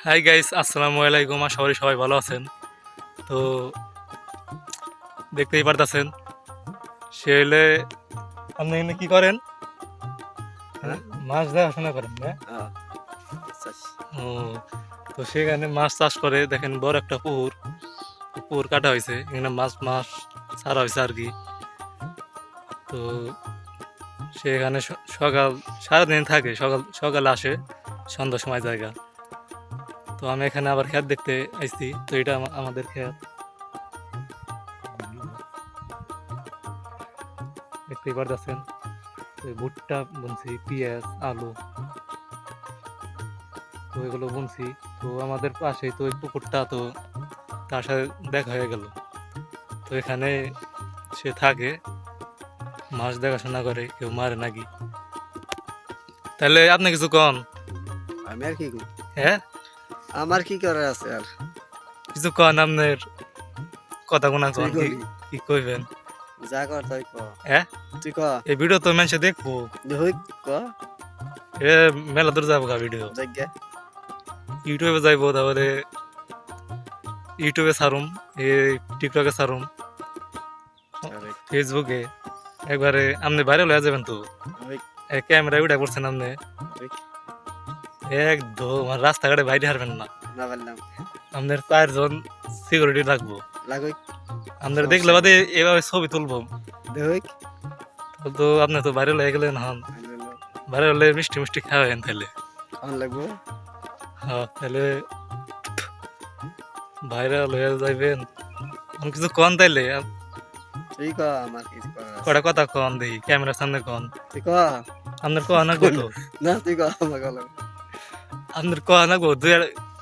Hi guys, আসসালামু আলাইকুম। আশা করি সবাই ভালো আছেন। তো দেখতেই পারতেছেন সে হলে আপনি এখানে কি করেন? হ্যাঁ? মাছ দেখাশোনা করেন না? চাষ। ও, তো সেখানে মাছ চাষ করে। দেখেন বড় একটা পুকুর, পুকুর কাটা হয়েছে, এখানে মাছ মাছ ছাড়া হয়েছে আর কি। তো সেখানে সকাল সারাদিন থাকে, সকাল সকালে আসে, সন্ধ্যার সময় জায়গা। তো আমি এখানে আবার ক্ষেত দেখতে আসছি। তো এটা আমাদের ক্ষেত, দেখতেই পারতেছেন। তো ভুট্টা বুনছি, পেঁয়াজ, আলু, তো এগুলো বুনছি। তো আমাদের পাশেই তো ওই পুকুরটা, তো তার সাথে দেখা হয়ে গেল। তো এখানে সে থাকে, মাছ দেখাশোনা করে, কেউ মারে নাকি। তাহলে আপনি কিছু কন। আমি আর কি করি? হ্যাঁ, আমার কি করার আছে আর? কিছু কন, আপনার কথা কোনা তুই কন, কি কবি, কি কইবেন? যা কর তাই ক। হ্যাঁ, তুই ক, এই ভিডিও তো মানুষে দেখবো। হই ক, এ মেলা দূর যাবো গা ভিডিও, জায়গা। ইউটিউবে যাইবো, তারপরে ইউটিউবে ছাড়ুম, এই টিকটকে ছাড়ুম, আরে ফেসবুকে। একবারে আপনি ভাইরাল হয়ে যাবেন তো। হই ক্যামেরা উঠা করছেন আপনি, হই একদম আর রাস্তাঘাটে বাইরে হারবেন না। না বললাম আপনার 4 জন সিকিউরিটি রাখবো। লাগই আপনার দেখলে সমস্যা বাদে নেই। এভাবে ছবি তুলবো। হই তো আপনি তো ভাইরাল হয়ে গেলেন হন, ভাইরাল হলে মিষ্টি মিষ্টি খাওয়াবেন তাহলে। কোন লাগবো? হ্যাঁ, তাহলে ভাইরাল হয়ে যাইবেন। আমি কিছু কন তাইলে, তুই ক, আমার কিছু করার আছে। কটা কথা কন দেখি ক্যামেরার সামনে কন। তুই ক, আপনার কন না কত, না তুই ক, আমার ক লাগবো। আপনার কন না দুই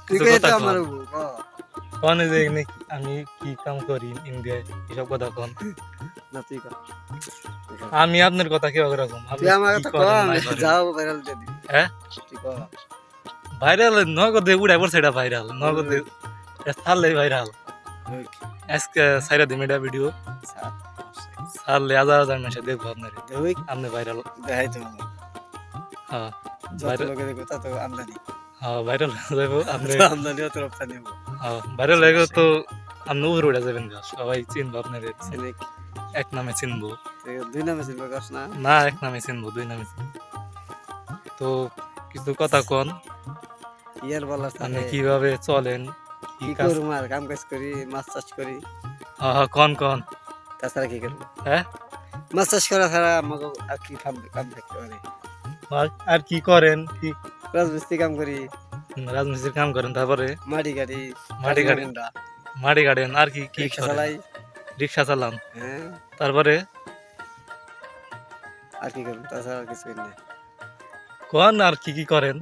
তুই কিছু ক, কথা এটা কন। আমার হবো, ক। কন এই যে আমি কি কাম করি ইন্ডিয়ায়, এসব কথা কন। না তুই ক, তুই ক। আমি আপনার কথা কেউ রকম, তুই আপনি আমার কি কথা ক, করেন আমি নাই করেন। যাও ভাইরাল দিয়ে দিবি। হ্যাঁ, তুই ক। ভাইরাল নগদে উড়াই পড়ছে, এটা ভাইরাল নগদে, এটা ছাড়লেই ভাইরাল। হই আজকে সাইরা দিম এটা ভিডিও, সাত ছাড়লে হাজার হাজার মানুষ দেখবো আপনার, হই আপনি ভাইরাল। দেখাই তো হ্যাঁ, যত ভাইরাল। লোকে দেখো তত আমদানি। হ্যাঁ, ভাইরাল হয়ে যাবো আপনি। আমদানি অত রপ্তানি হবো। হ্যাঁ, ভাইরাল হয়ে গেলে তো আপনি উপরে উঠে যাবেন গা, সবাই চিনবো আপনার, সিনিক এক নামে চিনবো। দুই নামে চিনবে কাস না। না, এক নামে চিনবো, দুই নামে চিনবো। তো কিছু কথা কন, ইয়ার বলার আপনি থাকে কিভাবে চলেন, কি কি কাজ। করবো আর কাম কাজ করি, মাছ চাষ করি, হ্যাঁ হ্যাঁ, কন কন। তাছাড়া কি করবো? হ্যাঁ, মাছ চাষ করা ছাড়া আমাকে আর কি কাম কাম থাকতে পারে? আর কি করেন, কি রাজমিস্ত্রি কাম করি, রাজমিস্ত্রির কাম করেন, তারপরে মাটি গাড়ি, মাটি গাড়েন, মাটি গাড়েন, আর কি কি রিক্সা করেন? চালাই। রিক্সা চালান, হ্যাঁ, তারপরে আর কি করবো? তাছাড়া আর কিছু করি না। কোন আর কি কি করেন?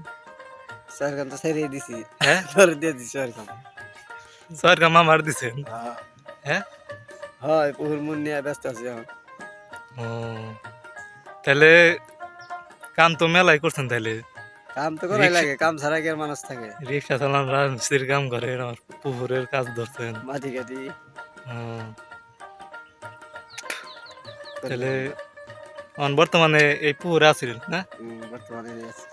চার কাম তো ছেড়ে দিছি, হ্যাঁ, ধরে দিয়ে দিছি চার কাম। স্যার কামা মার দিছেন। হ্যাঁ, হ্যাঁ, হয় পুকুর মন নিয়ে ব্যস্ত আছি এখন। ও, তাহলে কাম তো মেলাই করছেন তাহলে। কাম তো করাই রিক্সা লাগে, কাম ছাড়া কি আর মানুষ থাকে? রিক্সা চালান, রাজমিস্ত্রির কাম করেন, আর পুকুরের কাজ ধরছেন। মাটি গাড়ি ও, তাহলে করলে বর্তমানে এই পুকুরে আছিলেন না? বর্তমানে আছি।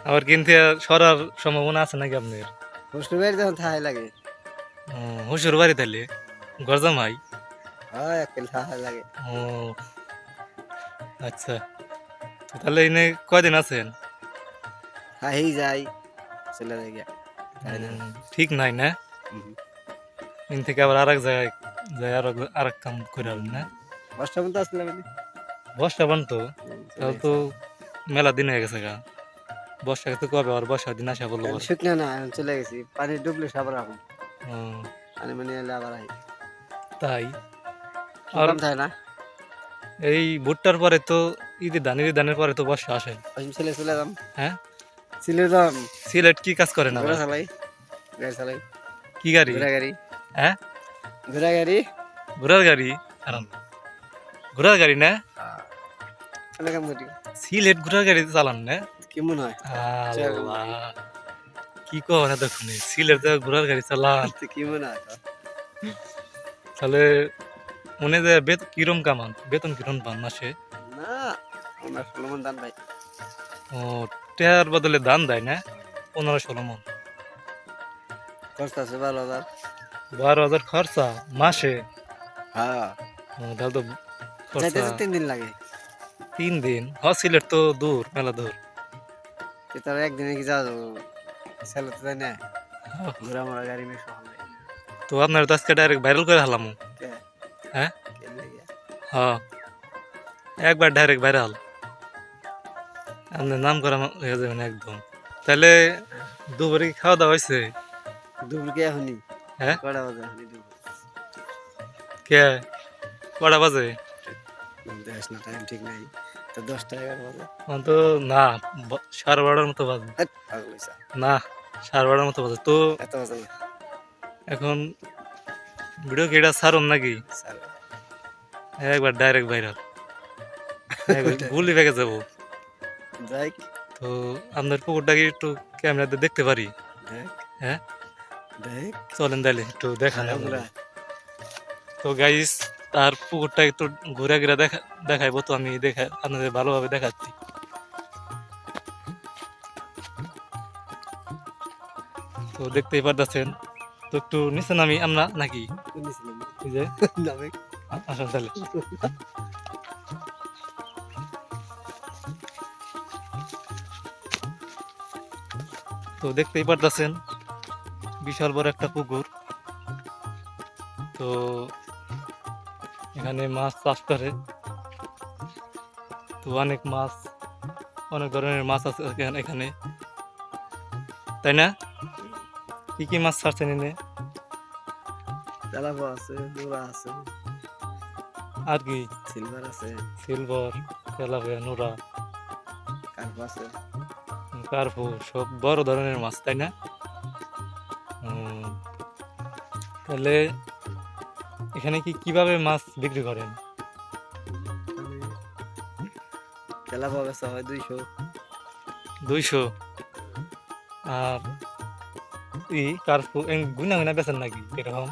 আবার কিন্তু সরার সম্ভাবনা আছে নাকি আপনার? শ্বশুর বাড়ি যখন থাকাই লাগে, শ্বশুর বাড়ি তাহলে গরজামাই। হয় একদিন থাকাই লাগে। ও, আচ্ছা। তো তাহলে এনে কয়দিন আছেন? খাই যাই, চলে যাই গিয়া, তাই না? ঠিক নাই না, হুম। এন থেকে আবার আরেক জায়গায় যাই, আরেক কাম করে আসবেন না? দশটা পর্যন্ত আসলাম আমি। বর্ষা বান তো, চলে তাহলে তো গেছে। মেলা দিন হয়ে গেছে গা। বর্ষাকে তো কবে আর বর্ষার দিন আসা বললো এখন পরে। শুকনা না, এখন চলে গেছি, পানি ডুবলে আবার এখন ও, পানি মানি এলে আবার আই। তাই। আর শুকাম থাকে না, এই ভুট্টার পরে তো ঈদের ধানের পরে তো বর্ষা আসে। আমি চলে চলে যাম, হ্যাঁ, চলে যাম। সিলেট কি কাজ করেন ঘোড়া আবার? চালাই, গাড়ি চালাই, কি গাড়ি? ঘোড়া গাড়ি, হ্যাঁ, ঘোড়া গাড়ি। ঘোড়ার গাড়ি। কারণ ঘোড়ার গাড়ি না, অনেক কাম করি। সিলেট ঘোড়ার গাড়ি চালান না? কি মনে হয়? চেয়ার কাম করি। আল্লাহ, কি কো না দেখুন, সিলেট থেকে ঘোড়ার গাড়ি চালান। তো কি মনে হয় তোর? তাহলে মনে যে কিরম কামান, বেতন কিরম পান মাসে? না, আমার 16 মন দান ভাই। ও, টেয়ার বদলে দান দেয় না? 15-16 মন। খরচ আছে 12,000। 12,000 খরচা মাসে? হ্যাঁ, তাহলে তো যাইতে খরচা তো 3 দিন লাগে। 3 দিন। সিলেট তো দূর, মেলা দূর। তার একদিনে কি যাওয়া যাবো? ছেলে তো যায় না, হ্যাঁ, ঘোরা মোরা গাড়ি নিয়ে সব নাই। তো আপনার তো আজকে ডাইরেক্ট ভাইরাল করে হালাম। কে হ্যাঁ, কেন লাগিয়া? হ্যাঁ, একবার ডাইরেক্ট ভাইরাল। আপনার নাম করা হয়ে যাবেন একদম। তাহলে দুপুরে কি খাওয়া দাওয়া হয়েছে? দুপুর কে এখনই? হ্যাঁ, কয়টা বাজে এখনই দুপুর? কে কটা বাজে? দেখিস না, টাইম ঠিক নাই। তো 10টা 11 বাজে। এখন তো না, 12:30 মতো বাজে। হাট, পাগল হইছা। না, 12:30 মতো বাজে তো। এত বাজে না। এখন ভিডিও কি এটা ছাড়ুন নাকি? স্যার, একবার ডাইরেক্ট ভাইরাল, একবার গুলি ভেঙে যাবো। যাই তো আপনার পুকুরটা কি একটু ক্যামেরাতে দেখতে পারি? দেখ, হ্যাঁ, দেখ। চলেন তাহলে একটু দেখান আয় আপনাদের। আমরা। তো গাইস, তার পুকুরটা একটু ঘুরে ঘুরে দেখাইবো, তো আমি আপনাদের ভালোভাবে দেখাচ্ছি। তো দেখতেই পারতেছেন। তো একটু নিচে নামি আমরা নাকি? শুনেছিলাম। এই যে যাবে। আসেন তাহলে। তো দেখতেই পারতেছেন বিশাল বড় একটা পুকুর। তো এখানে মাছ চাষ করে। তো অনেক মাছ, অনেক ধরনের মাছ আছে এখানে, তাই না? কি কি মাছ ছাড়ছেন এনে? তেলাপোয়া আছে, নোরা আছে, আর কি? সিলভার আছে, সিলভার, তেলাপিয়া, নোরা, কার্প আছে। কার্পু, সব বড় ধরনের মাছ, তাই না? উম, তাহলে এখানে কিভাবে মাছ বিক্রি করেন? মানে তেলাপোয়া বেচা হয় 200। 200? আর কার্পু গুনা গুনা বেছেন নাকি এরকম?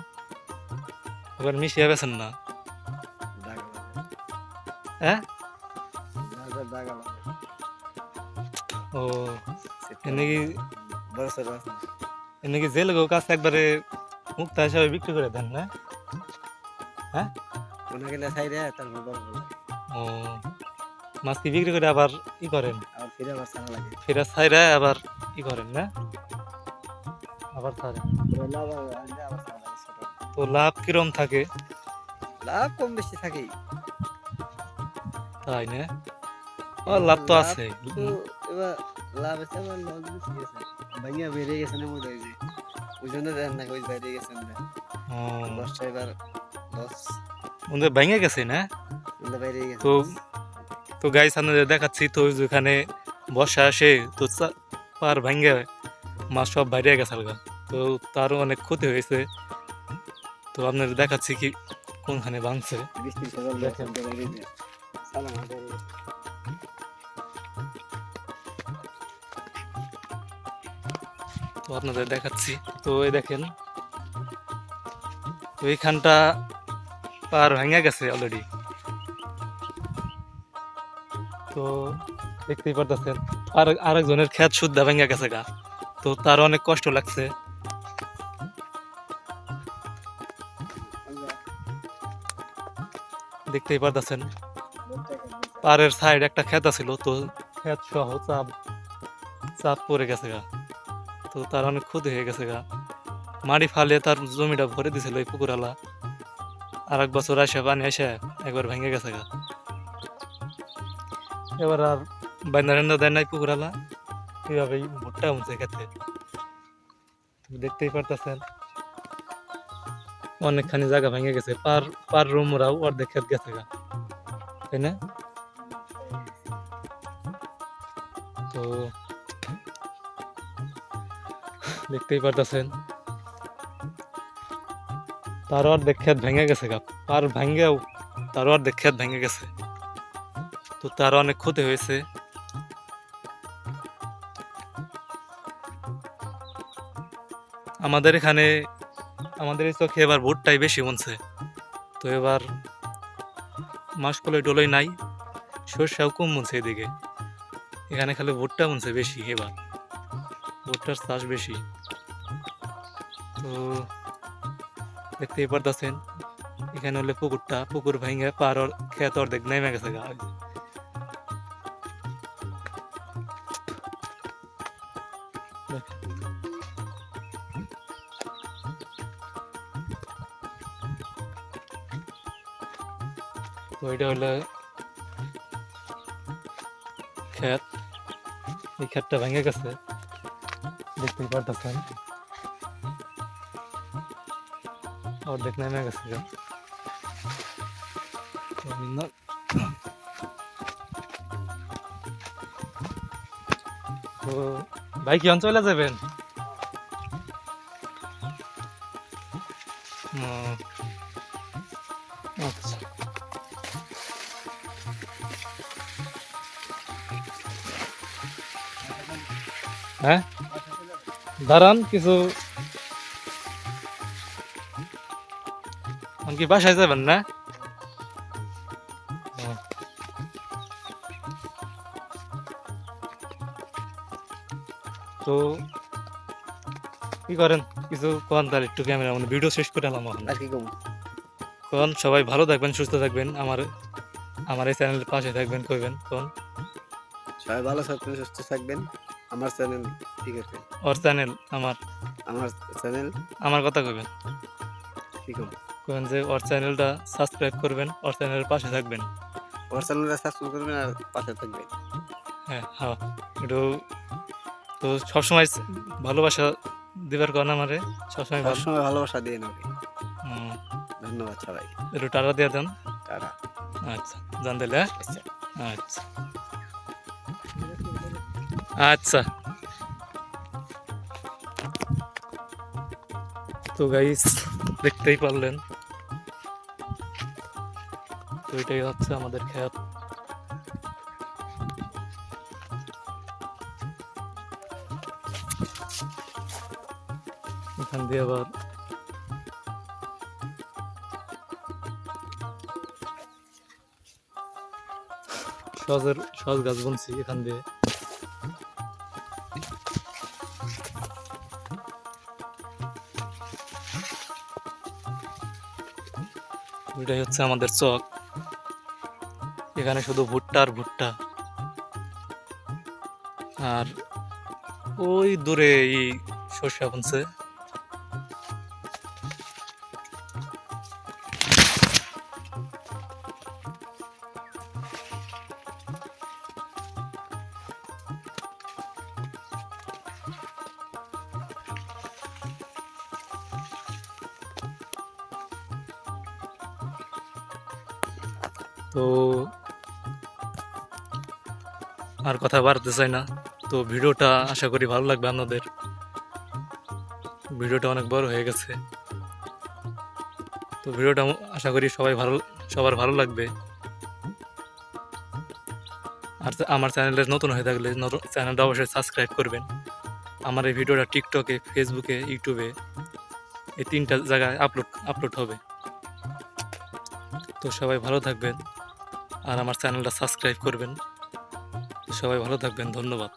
এবার মিশিয়ে বেছেন না? দাগা লাগে। হ্যাঁ। দাগা লাগে। ও, সেটা এনে কি বড় ছোট আছে। এনে কি জেলে কাছে একবারে মুক্তা হিসাবে বিক্রি করে দেন না? হ্যাঁ। কোনা গেলে খাই রে, তারপর বড় বড় লাগে। ও, মাছ কি বিক্রি করে আবার করেন? আবার ফিরে আবার ছাড়া লাগে। ফেরা ছাইরা আবার করেন না? আবার ছাড়েন। লাভ আনলে আবার ছাড়া লাগে ছোট। তো লাভ কিরম থাকে? লাভ কম বেশি থাকেই। তাই না? ও, লাভ তো আছে। তো এবার লাভ আছে, আবার লস বেশি আছে। ভাইয়া বেড়ে গেছে না মনে হয় যে, ওই জন্য দেখেন না ওই বাইরে গেছেন না। ও, দশটা এবার লস, ওদের ভেঙে গেছে না? বাইরে গেছে তো loss। তো গাইস আপনাদের দেখাচ্ছি। তো ওই যে ওখানে বর্ষা আসে, তো পার ভেঙে মাছ সব বাইরে গেছে আলগা। তো তারও অনেক ক্ষতি হয়েছে। তো আপনাদের দেখাচ্ছি কি কোনখানে ভাঙছে। বৃষ্টি সকাল দেখেন। দেখেন বাইরে যে সালাম বাইরে গেছে। তো আপনাদের দেখাচ্ছি। তো এই দেখেন, তো এইখানটা পার ভেঙে গেছে অলরেডি। তো দেখতেই পারতেছেন আরেকজনের ক্ষেত শুদ্ধা ভেঙে গেছে গা। তো তার অনেক কষ্ট লাগছে। আল্লাহ, দেখতেই পারতেছেন লোকটা এখানে বসে। পাড়ের সাইড একটা ক্ষেত ছিল, তো ক্ষেত সহ চাপ চাপ পড়ে গেছে গা। তো তার অনেক ক্ষতি হয়ে গেছে গা। মাটি ফালিয়ে তার জমিটা ভরে দিছিল এই পুকুরালা। আর এক বছর আসে পানি এসে একবার ভেঙে গেছে গা। এবার আর বাইন্দা রেন্দা দেয় নাই পুকুরালা, এইভাবেই ভুট্টা উঠছে খেতে। দেখতেই পারতেছেন অনেকখানি জায়গা ভেঙে গেছে। পার পার রুমরাও অর্ধেক ক্ষেত গেছে গা, তাই না? তো দেখতেই পারতেছেন তার অর্ধেক ক্ষেত ভেঙে গেছে গা। পার ভেঙেও তার অর্ধেক ক্ষেত ভেঙে গেছে। তো তার অনেক ক্ষতি হয়েছে। আমাদের এখানে, আমাদের এই চোখে এবার ভুট্টাই বেশি মনছে। তো এবার মাসকলাই ডলই নাই, সর্ষাও কম মনছে এদিকে। এখানে খালি ভুট্টা মনছে বেশি এবার, ভুট্টার চাষ বেশি। তো দেখতেই পারতেছেন এখানে হলে পুকুরটা, পুকুর ভেঙে পার খেত অর্ধেক নেমে গেছে গা। তো এটা হলো ক্ষেত, এই ক্ষেতটা ভেঙে গেছে দেখতেই পারতেছেন, অর্ধেক নেমে গেছে গা। তো ভাই কি অঞ্চলে যাবেন? ও, আচ্ছা। হ্যাঁ দাঁড়ান কিছু, কি বাসায় যাবেন না? ও, তো কি করেন কিছু কোন, তাহলে একটু ক্যামেরা মানে ভিডিও শেষ করে এলাম এখন। আর কি কম? কোন সবাই ভালো থাকবেন, সুস্থ থাকবেন, আমার আমার এই চ্যানেলের পাশে থাকবেন, কইবেন কোন। সবাই ভালো থাকবেন, সুস্থ থাকবেন। আমার চ্যানেল ঠিক আছে, ওর চ্যানেল আমার, আমার চ্যানেল আমার কথা কইবেন, কি কম? কইবেন যে ওর চ্যানেলটা সাবস্ক্রাইব করবেন, ওর চ্যানেলের পাশে থাকবেন। আমার চ্যানেলটা সাবস্ক্রাইব করবেন আর পাশে থাকবেন। হ্যাঁ হ্যাঁ, একটু তো সবসময় ভালোবাসা দিবার কারণ আমারে সবসময় ভালো। সবসময় ভালোবাসা দিয়ে নেবে। হুম, ধন্যবাদ সবাই। একটু টাকা দিয়ে দেন। টাটা। আচ্ছা জান দিলে। আচ্ছা। আচ্ছা আচ্ছা। তো গাইস দেখতেই পারলেন, তো এটাই হচ্ছে আমাদের খেত। এখান দিয়ে আবার সজ গাছ বুনছি এখান দিয়ে। এটাই হচ্ছে আমাদের চক, এখানে শুধু ভুট্টা আর ভুট্টা। আর ওই দূরে এই সর্ষে বুনছে। তো আর কথা বাড়তে চাই না, তো ভিডিওটা আশা করি ভালো লাগবে আপনাদের। ভিডিওটা অনেক বড় হয়ে গেছে, তো ভিডিওটা আশা করি সবার ভালো লাগবে। আর আমার চ্যানেলে নতুন হয়ে থাকলে চ্যানেলটা অবশ্যই সাবস্ক্রাইব করবেন। আমার এই ভিডিওটা টিকটকে, ফেসবুকে, ইউটিউবে এই 3টা জায়গায় আপলোড হবে। তো সবাই ভালো থাকবেন আর আমার চ্যানেলটা সাবস্ক্রাইব করবেন। সবাই ভালো থাকবেন, ধন্যবাদ।